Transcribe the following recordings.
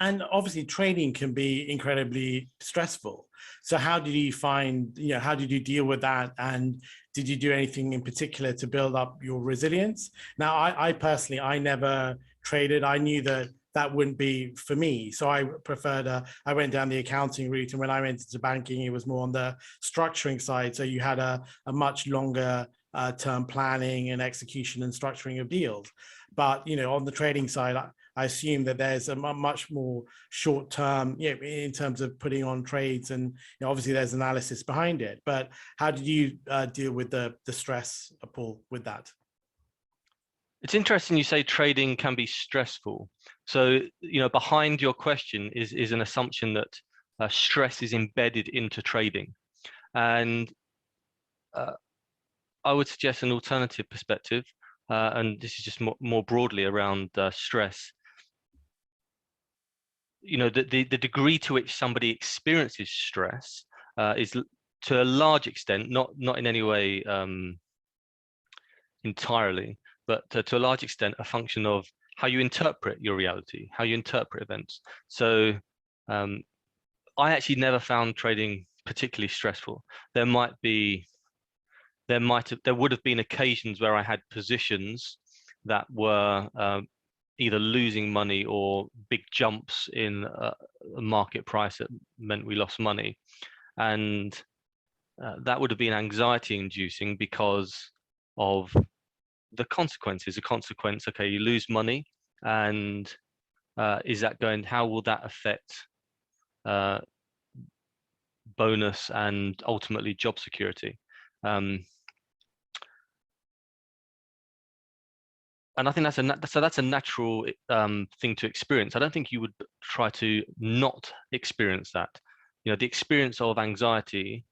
And obviously trading can be incredibly stressful. So how did you find, how did you deal with that? And did you do anything in particular to build up your resilience? Now, I personally, I never traded. I knew that that wouldn't be for me. So I preferred, I went down the accounting route. And when I went into banking, it was more on the structuring side. So you had a much longer term planning and execution and structuring of deals. But, on the trading side, I assume that there's a much more short term, in terms of putting on trades, and obviously there's analysis behind it. But how did you deal with the stress, Paul, with that? It's interesting you say trading can be stressful. So, behind your question is an assumption that stress is embedded into trading. And I would suggest an alternative perspective, and this is just more broadly around stress. The degree to which somebody experiences stress is to a large extent, not in any way entirely, but to a large extent a function of how you interpret your reality, how you interpret events. So I actually never found trading particularly stressful. There would have been occasions where I had positions that were either losing money or big jumps in a market price that meant we lost money. And that would have been anxiety inducing because of the consequences. The consequence, okay, you lose money, and how will that affect bonus and ultimately job security? And I think that's a natural thing to experience. I don't think you would try to not experience that. The experience of anxiety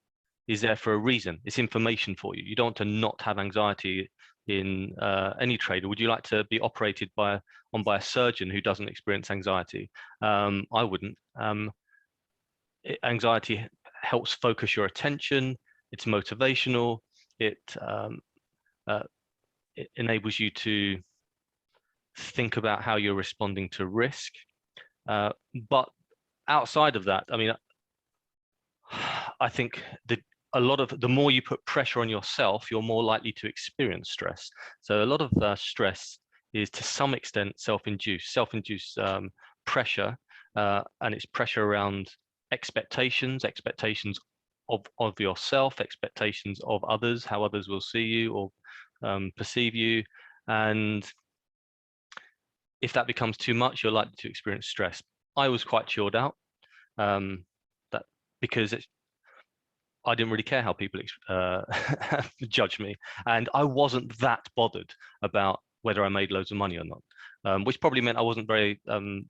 is there for a reason. It's information for you. You don't want to not have anxiety in any trade. Would you like to be operated by a surgeon who doesn't experience anxiety? I wouldn't. Anxiety helps focus your attention. It's motivational. It enables you to think about how you're responding to risk. But outside of that, I mean, I think the more you put pressure on yourself, you're more likely to experience stress. So a lot of stress is to some extent self-induced pressure, and it's pressure around expectations of yourself, expectations of others, how others will see you or perceive you. And if that becomes too much, you're likely to experience stress. I was quite chilled out, because I didn't really care how people judge me, and I wasn't that bothered about whether I made loads of money or not, which probably meant I wasn't very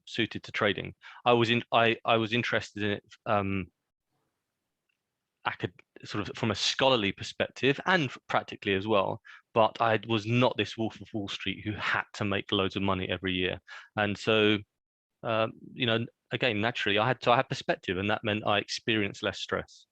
suited to trading. I was interested in it sort of from a scholarly perspective and practically as well, but I was not this Wolf of Wall Street who had to make loads of money every year. And so again, naturally I had perspective, and that meant I experienced less stress.